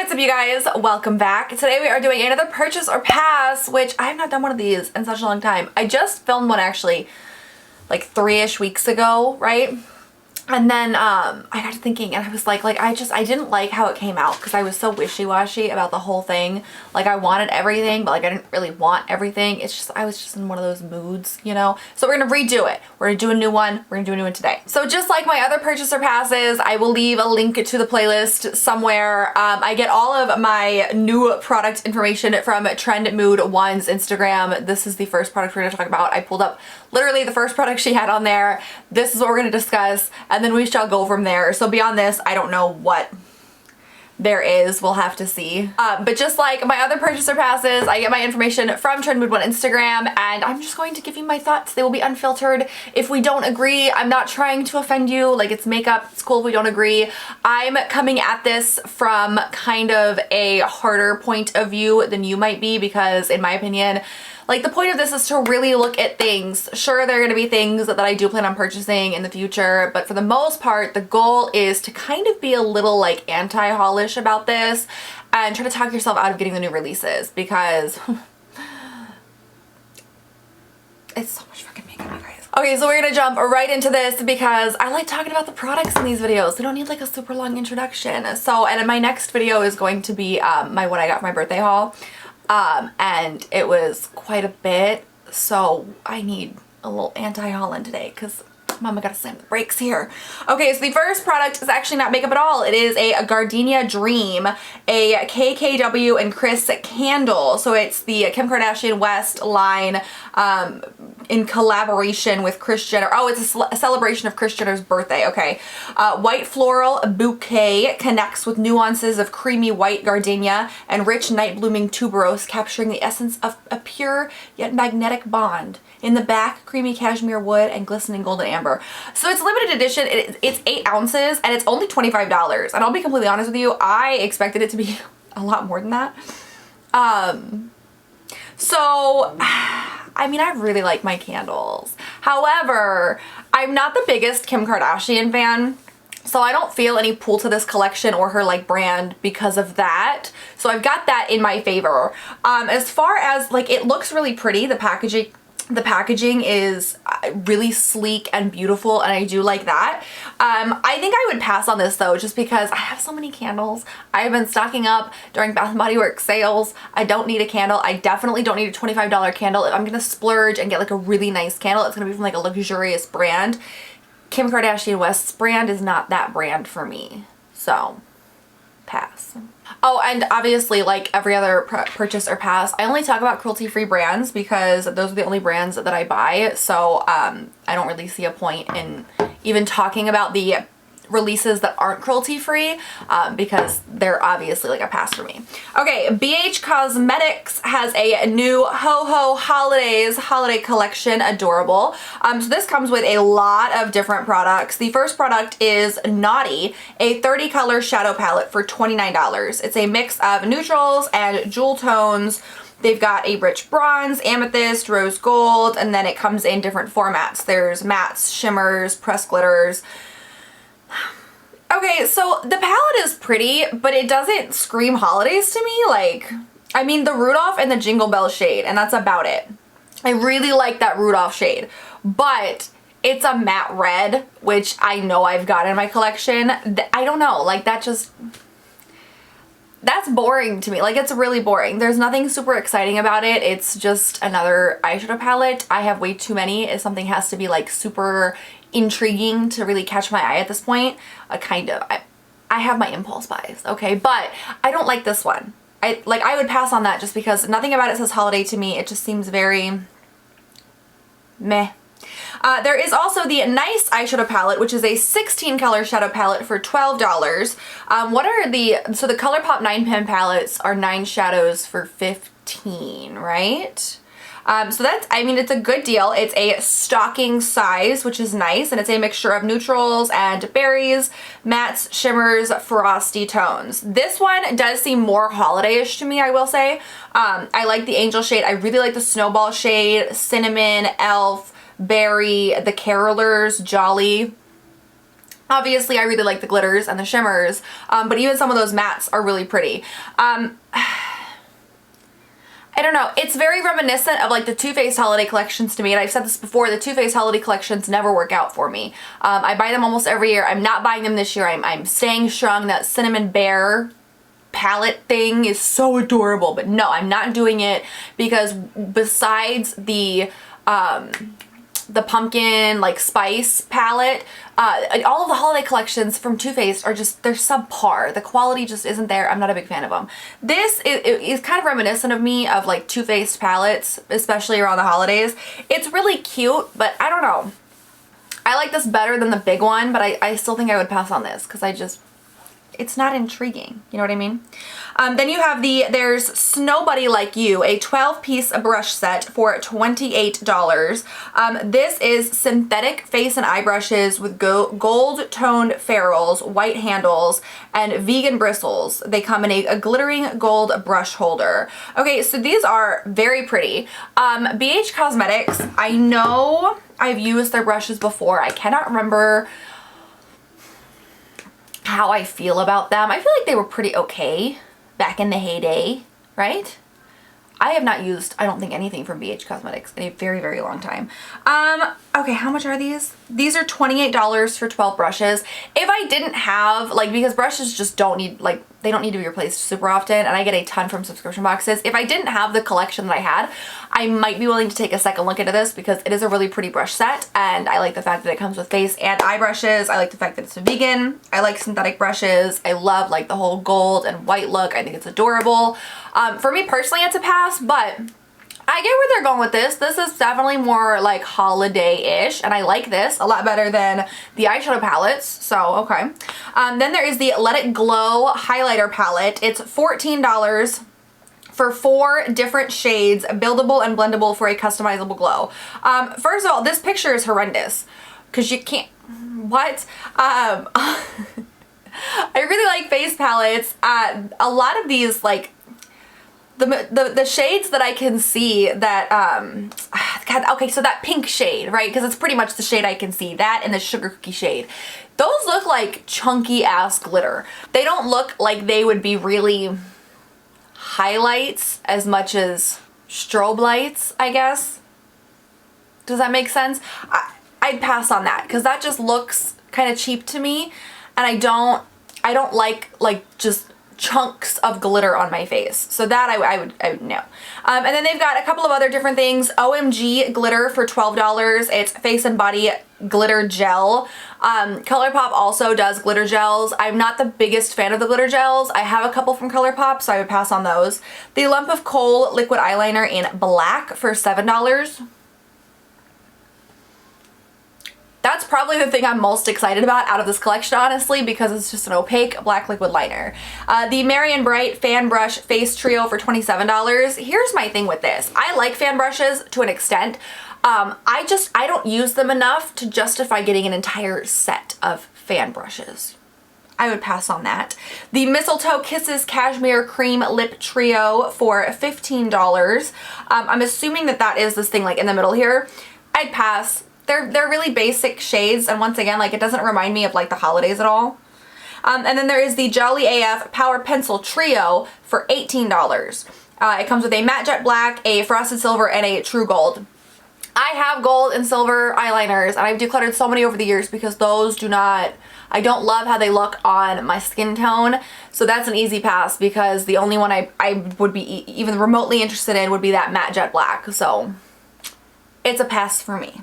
What's up, you guys? Welcome back. Today we are doing another purchase or pass, which I have not done one of these in such a long time. I just filmed one actually like 3-ish weeks ago, right? And then I got to thinking and I was like I didn't like how it came out because I was so wishy-washy about the whole thing. Like I wanted everything, but like I didn't really want everything. It's just, I was just in one of those moods, you know? So we're gonna redo it. We're gonna do a new one. We're gonna do a new one today. So just like my other purchaser passes, I will leave a link to the playlist somewhere. I get all of my new product information from Trend Mood 1's Instagram. This is the first product we're gonna talk about. I pulled up literally the first product she had on there. This is what we're gonna discuss, and then we shall go from there. So beyond this, I don't know what there is. We'll have to see. But just like my other purchaser passes, I get my information from Trend Mood 1 Instagram, and I'm just going to give you my thoughts. They will be unfiltered. If we don't agree, I'm not trying to offend you. Like, it's makeup. It's cool if we don't agree. I'm coming at this from kind of a harder point of view than you might be, because in my opinion, like, the point of this is to really look at things. Sure, there are going to be things that I do plan on purchasing in the future, but for the most part, the goal is to kind of be a little like anti-haulish about this and try to talk yourself out of getting the new releases, because it's so much fucking makeup, you guys. Okay, so we're gonna jump right into this because I like talking about the products in these videos. They don't need like a super long introduction. So, and my next video is going to be my what I got for my birthday haul. And it was quite a bit, so I need a little anti-haul in today because mama gotta slam the brakes here. Okay, so the first product is actually not makeup at all. It is a Gardenia Dream, a KKW and Chris candle. So it's the Kim Kardashian West line in collaboration with Kris Jenner. Oh, it's a celebration of Kris Jenner's birthday. Okay. White floral bouquet connects with nuances of creamy white gardenia and rich night blooming tuberose, capturing the essence of a pure yet magnetic bond. In the back, creamy cashmere wood and glistening golden amber. So it's limited edition. It's 8 ounces and it's only $25. And I'll be completely honest with you, I expected it to be a lot more than that. So, I mean, I really like my candles. However, I'm not the biggest Kim Kardashian fan, so I don't feel any pull to this collection or her like brand because of that. So I've got that in my favor. As far as like, it looks really pretty. The packaging is really sleek and beautiful, and I do like that. I think I would pass on this though, just because I have so many candles. I've been stocking up during Bath & Body Works sales. I don't need a candle. I definitely don't need a $25 candle. If I'm gonna splurge and get like a really nice candle, it's gonna be from like a luxurious brand. Kim Kardashian West's brand is not that brand for me, so pass. Oh, and obviously, like every other purchase or pass, I only talk about cruelty-free brands because those are the only brands that I buy. So I don't really see a point in even talking about the releases that aren't cruelty-free because they're obviously like a pass for me. Okay, BH Cosmetics has a new Ho Ho holiday collection. Adorable. So this comes with a lot of different products. The first product is Naughty, a 30 color shadow palette for $29. It's a mix of neutrals and jewel tones. They've got a rich bronze, amethyst, rose gold, and then it comes in different formats. There's mattes, shimmers, pressed glitters. Okay, so the palette is pretty, but it doesn't scream holidays to me. Like, I mean, the Rudolph and the Jingle Bell shade, and that's about it. I really like that Rudolph shade, but it's a matte red, which I know I've got in my collection. I don't know, like that's boring to me. Like, it's really boring. There's nothing super exciting about it. It's just another eyeshadow palette. I have way too many. If something has to be like super intriguing to really catch my eye at this point, I have my impulse buys, okay? But I don't like this one. I would pass on that just because nothing about it says holiday to me. It just seems very meh. There is also the Nice eyeshadow palette, which is a 16 color shadow palette for $12. So the ColourPop 9 pen palettes are 9 shadows for $15, right? So that's, I mean, it's a good deal. It's a stocking size, which is nice, and it's a mixture of neutrals and berries, mattes, shimmers, frosty tones. This one does seem more holiday-ish to me, I will say. I like the angel shade. I really like the snowball shade, cinnamon, elf, berry, the carolers, jolly. Obviously, I really like the glitters and the shimmers, but even some of those mattes are really pretty. I don't know. It's very reminiscent of like the Too Faced holiday collections to me. And I've said this before, the Too Faced holiday collections never work out for me. I buy them almost every year. I'm not buying them this year. I'm staying strong. That Cinnamon Bear palette thing is so adorable. But no, I'm not doing it because besides the pumpkin like spice palette, all of the holiday collections from Too Faced are just, they're subpar. The quality just isn't there. I'm not a big fan of them. This is kind of reminiscent of me of like Too Faced palettes, especially around the holidays. It's really cute, but I don't know. I like this better than the big one, but I still think I would pass on this because it's not intriguing. You know what I mean? Then you have there's Snowbuddy Like You, a 12-piece brush set for $28. This is synthetic face and eye brushes with gold-toned ferrules, white handles, and vegan bristles. They come in a glittering gold brush holder. Okay, so these are very pretty. BH Cosmetics, I know I've used their brushes before. I cannot remember how I feel about them. I feel like they were pretty okay back in the heyday, right? I have not used, I don't think, anything from BH Cosmetics in a very, very long time. Okay, how much are these? These are $28 for 12 brushes. If I didn't have, like, because brushes just don't need, like, they don't need to be replaced super often, and I get a ton from subscription boxes. If I didn't have the collection that I had, I might be willing to take a second look into this because it is a really pretty brush set, and I like the fact that it comes with face and eye brushes. I like the fact that it's vegan. I like synthetic brushes. I love, like, the whole gold and white look. I think it's adorable. For me personally, it's a pass, but I get where they're going with this. This is definitely more like holiday-ish, and I like this a lot better than the eyeshadow palettes, so okay. Then there is the Let It Glow highlighter palette. It's $14 for 4 different shades, buildable and blendable for a customizable glow. First of all, this picture is horrendous because you can't, what? I really like face palettes. A lot of these, like, the shades that I can see that, God, okay, so that pink shade, right? Because it's pretty much the shade I can see. That and the sugar cookie shade. Those look like chunky ass glitter. They don't look like they would be really highlights as much as strobe lights, I guess. Does that make sense? I'd pass on that because that just looks kind of cheap to me, and I don't like just chunks of glitter on my face. So that I would no. And then they've got a couple of other different things. OMG glitter for $12. It's face and body glitter gel. ColourPop also does glitter gels. I'm not the biggest fan of the glitter gels. I have a couple from ColourPop, so I would pass on those. The Lump of Coal liquid eyeliner in black for $7. That's probably the thing I'm most excited about out of this collection, honestly, because it's just an opaque black liquid liner. The Marion Bright Fan Brush Face Trio for $27. Here's my thing with this. I like fan brushes to an extent. I don't use them enough to justify getting an entire set of fan brushes. I would pass on that. The Mistletoe Kisses Cashmere Cream Lip Trio for $15. I'm assuming that is this thing like in the middle here. I'd pass. They're really basic shades, and once again, like, it doesn't remind me of like the holidays at all. And then there is the Jolly AF Power Pencil Trio for $18. It comes with a matte jet black, a frosted silver, and a true gold. I have gold and silver eyeliners, and I've decluttered so many over the years because those I don't love how they look on my skin tone. So that's an easy pass because the only one I would be even remotely interested in would be that matte jet black. So it's a pass for me.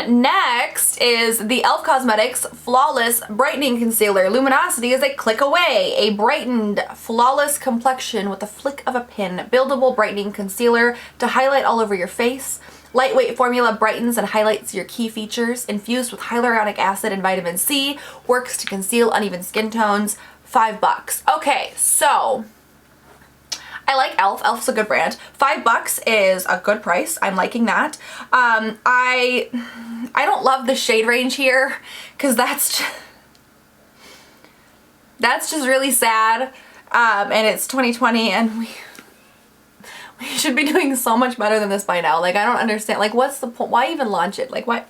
Next is the e.l.f. Cosmetics Flawless Brightening Concealer. Luminosity is a click away. A brightened, flawless complexion with a flick of a pin. Buildable brightening concealer to highlight all over your face. Lightweight formula brightens and highlights your key features. Infused with hyaluronic acid and vitamin C. Works to conceal uneven skin tones. $5. Okay, so I like e.l.f. e.l.f.'s a good brand. $5 is a good price. I'm liking that. I don't love the shade range here because that's just really sad. And it's 2020 and we should be doing so much better than this by now. Like, I don't understand. Like, what's the point? Why even launch it? Like, why?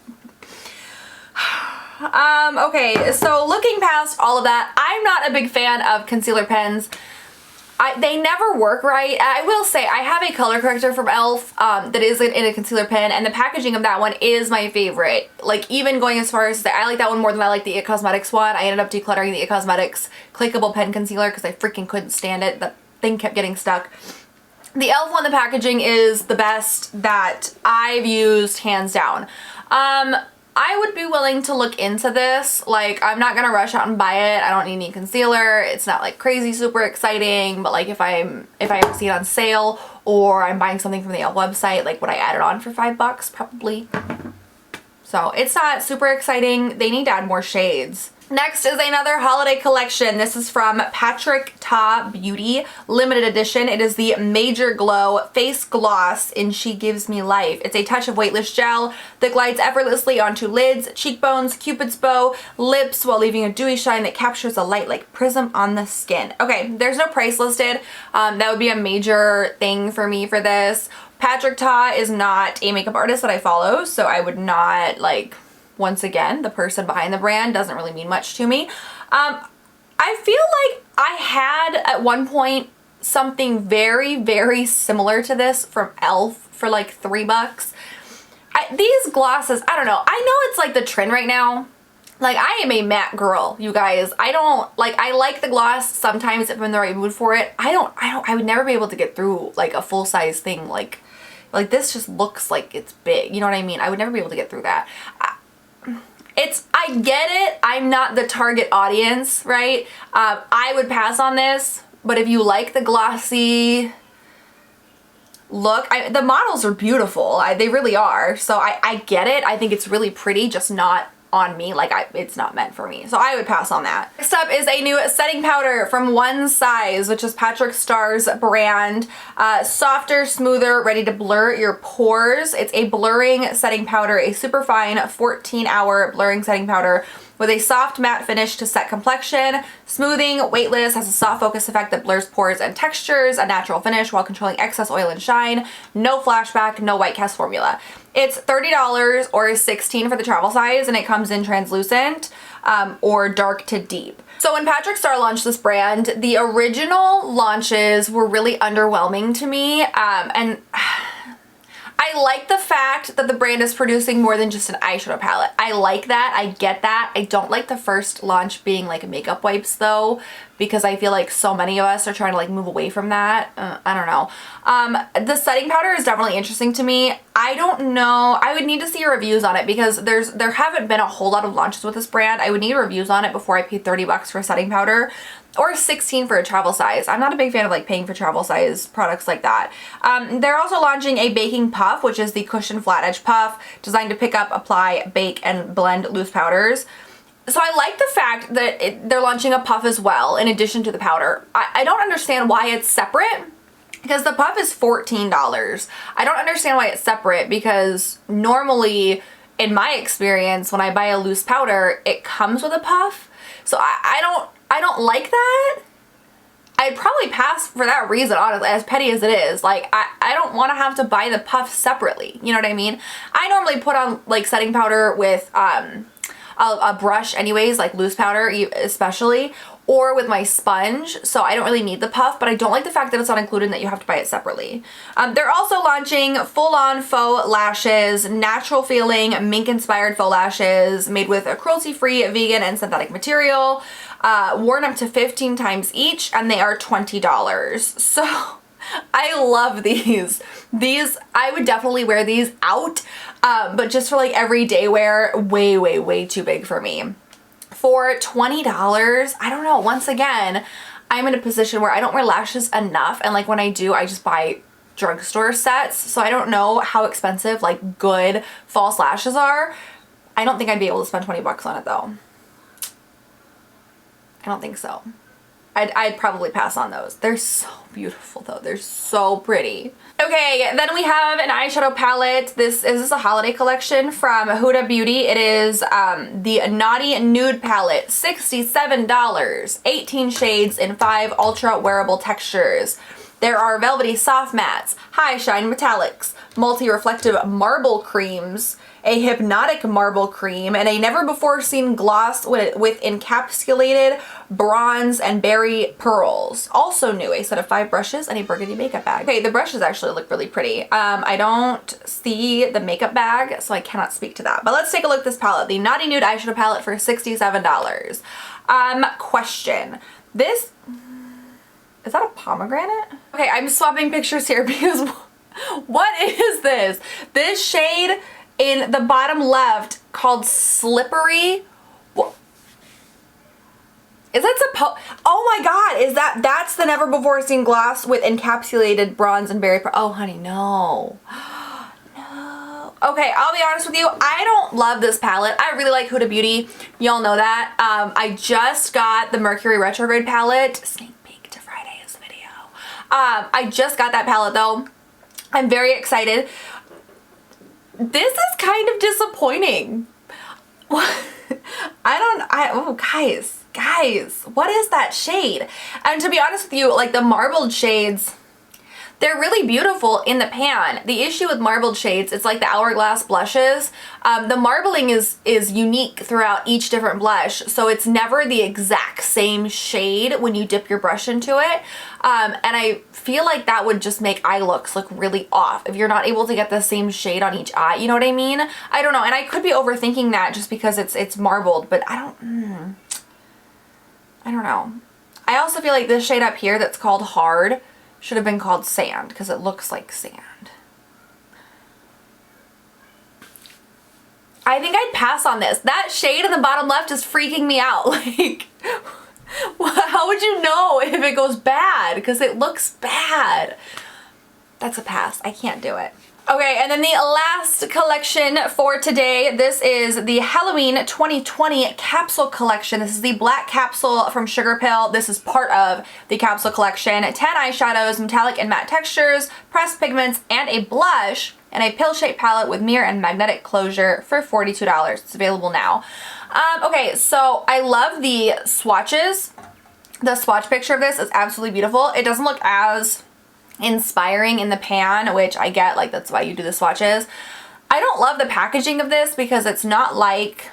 Okay, so looking past all of that, I'm not a big fan of concealer pens. They never work right. I will say I have a color corrector from e.l.f. That is in a concealer pen, and the packaging of that one is my favorite. Like, even going as far as I like that one more than I like the It Cosmetics one. I ended up decluttering the It Cosmetics clickable pen concealer because I freaking couldn't stand it. The thing kept getting stuck. The e.l.f. one, the packaging is the best that I've used, hands down. I would be willing to look into this. Like, I'm not gonna rush out and buy it. I don't need any concealer. It's not like crazy super exciting, but like if I ever see it on sale or I'm buying something from the e.l.f. website, like would I add it on for $5? Probably. So it's not super exciting. They need to add more shades. Next is another holiday collection. This is from Patrick Ta Beauty, limited edition. It is the Major Glow Face Gloss in She Gives Me Life. It's a touch of weightless gel that glides effortlessly onto lids, cheekbones, cupid's bow, lips, while leaving a dewy shine that captures a light like prism on the skin. Okay, there's no price listed. That would be a major thing for me for this. Patrick Ta is not a makeup artist that I follow, so I would not like... Once again, the person behind the brand doesn't really mean much to me. I feel like I had at one point something very, very similar to this from e.l.f. for like $3. These glosses, I don't know. I know it's like the trend right now. Like, I am a matte girl, you guys. I like the gloss sometimes if I'm in the right mood for it. I would never be able to get through like a full size thing. Like this just looks like it's big. You know what I mean? I would never be able to get through that. I get it. I'm not the target audience, right? I would pass on this, but if you like the glossy look, the models are beautiful. They really are. So I get it. I think it's really pretty, just not on me. Like, it's not meant for me. So I would pass on that. Next up is a new setting powder from One Size, which is Patrick Starr's brand. Softer, smoother, ready to blur your pores. It's a blurring setting powder, a super fine 14-hour blurring setting powder with a soft matte finish to set complexion, smoothing, weightless, has a soft focus effect that blurs pores and textures, a natural finish while controlling excess oil and shine, no flashback, no white cast formula. It's $30 or $16 for the travel size, and it comes in translucent or dark to deep. So when Patrick Starr launched this brand, the original launches were really underwhelming to me, and I like the fact that the brand is producing more than just an eyeshadow palette. I like that. I get that. I don't like the first launch being like makeup wipes though, because I feel like so many of us are trying to like move away from that. I don't know. The setting powder is definitely interesting to me. I don't know. I would need to see reviews on it because there haven't been a whole lot of launches with this brand. I would need reviews on it before I pay $30 for a setting powder. Or $16 for a travel size. I'm not a big fan of like paying for travel size products like that. They're also launching a baking puff, which is the cushion flat edge puff designed to pick up, apply, bake, and blend loose powders. So I like the fact that they're launching a puff as well in addition to the powder. I don't understand why it's separate because the puff is $14. I don't understand why it's separate because normally in my experience when I buy a loose powder it comes with a puff. So I don't like that. I'd probably pass for that reason, honestly, as petty as it is. Like, I don't want to have to buy the puff separately. You know what I mean? I normally put on, like, setting powder with a brush anyways, like loose powder especially, or with my sponge, so I don't really need the puff, but I don't like the fact that it's not included and that you have to buy it separately. They're also launching full-on faux lashes, natural feeling, mink-inspired faux lashes made with a cruelty-free, vegan, and synthetic material, worn up to 15 times each, and they are $20. So I love these. I would definitely wear these out, but just for like everyday wear, way, way, way too big for me. For $20, I don't know, once again, I'm in a position where I don't wear lashes enough, and like when I do, I just buy drugstore sets, so I don't know how expensive like good false lashes are. I don't think I'd be able to spend 20 bucks on it though. I don't think so. I'd probably pass on those. They're so beautiful though. They're so pretty. Okay, then we have an eyeshadow palette. This is a holiday collection from Huda Beauty. It is the Naughty Nude palette, $67, 18 shades in 5 ultra wearable textures. There are velvety soft mattes, high shine metallics, multi-reflective marble creams, a hypnotic marble cream, and a never before seen gloss with encapsulated bronze and berry pearls. Also new, a set of 5 brushes and a burgundy makeup bag. Okay, the brushes actually look really pretty. I don't see the makeup bag, so I cannot speak to that. But let's take a look at this palette. The Naughty Nude eyeshadow palette for $67. Question. This, is that a pomegranate? Okay, I'm swapping pictures here because what is this? This shade in the bottom left called Slippery. Is that oh my god, is that's the never before seen gloss with encapsulated bronze and berry oh honey, no. No. Okay, I'll be honest with you, I don't love this palette. I really like Huda Beauty. Y'all know that. I just got the Mercury Retrograde palette. Sneak peek to Friday's video. I just got that palette though. I'm very excited. This is kind of disappointing. Oh guys, what is that shade? And to be honest with you, like the marbled shades, they're really beautiful in the pan. The issue with marbled shades, it's like the Hourglass blushes. The marbling is unique throughout each different blush, so it's never the exact same shade when you dip your brush into it. And I feel like that would just make eye looks look really off if you're not able to get the same shade on each eye. You know what I mean? I don't know, and I could be overthinking that just because it's marbled, but I don't know. I also feel like this shade up here that's called Hard should have been called Sand because it looks like sand. I think I'd pass on this. That shade in the bottom left is freaking me out. Like, how would you know if it goes bad? Because it looks bad. That's a pass. I can't do it. Okay, and then the last collection for today, this is the Halloween 2020 Capsule collection. This is the black capsule from Sugar Pill. This is part of the Capsule collection. 10 eyeshadows, metallic and matte textures, pressed pigments, and a blush, and a pill-shaped palette with mirror and magnetic closure for $42. It's available now. Okay, so I love the swatches. The swatch picture of this is absolutely beautiful. It doesn't look as inspiring in the pan, which I get, like that's why you do the swatches. I don't love the packaging of this because it's not like,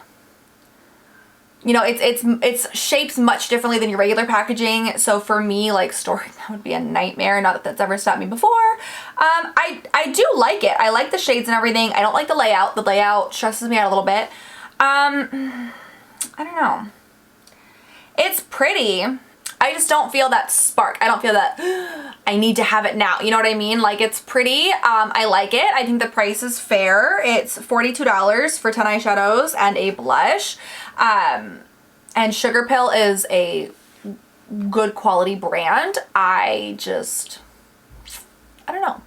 you know, it's shapes much differently than your regular packaging. So for me, like storing that would be a nightmare. Not that that's ever stopped me before. I do like it. I like the shades and everything. I don't like the layout. The layout stresses me out a little bit. I don't know. It's pretty. I just don't feel that spark. I don't feel that I need to have it now. You know what I mean? Like, it's pretty. I like it. I think the price is fair. It's $42 for 10 eyeshadows and a blush. And Sugar Pill is a good quality brand. I don't know.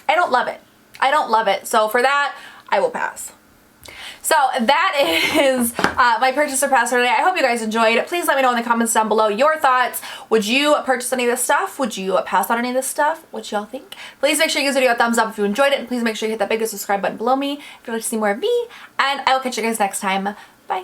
I don't love it. I don't love it. So for that, I will pass. So that is my purchase or pass for today. I hope you guys enjoyed. Please let me know in the comments down below your thoughts. Would you purchase any of this stuff? Would you pass on any of this stuff? What y'all think? Please make sure you give this video a thumbs up if you enjoyed it. And please make sure you hit that big subscribe button below me if you'd like to see more of me. And I will catch you guys next time. Bye.